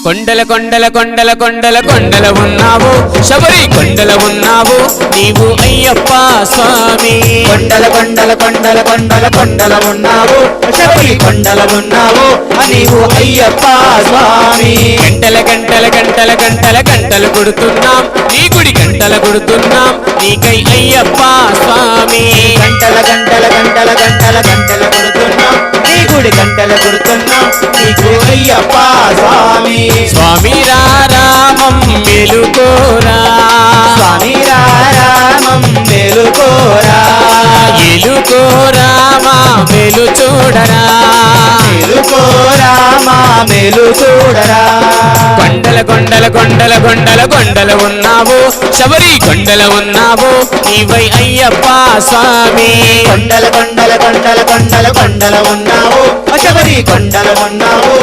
కొండల కొండల కొండల కొండల కొండల ఉన్నావు శబరి కొండల ఉన్నావు నీవు అయ్యప్ప స్వామి కొండల కొండల కొండల కొండల కొండల ఉన్నావు శబరి కొండల ఉన్నావు నీవు అయ్యప్ప స్వామి గంటల గంటల గంటల గంటల గంటలు కొడుతున్నాం నీ గుడి గంటల కొడుతున్నాం నీకై అయ్యప్ప స్వామి గంటల గంటల గంటల గంటల గంటల కొడుతున్నాం నీ గుడి గంటల కొడుతున్నాం నీకు అయ్యప్ప స్వామి స్వామి రామం మెలుకోరా స్వామి రామం మేలుకోరా ఎలుకోరామా మెలు చూడరా మేలుకోరామా మేలు చూడరా కొండల కొండల కొండల కొండల కొండల ఉన్నావు శబరి కొండల ఉన్నావు నీవై అయ్యప్ప స్వామి కొండల కొండల కొండల కొండల కొండల ఉన్నావు శబరి కొండల ఉన్నావు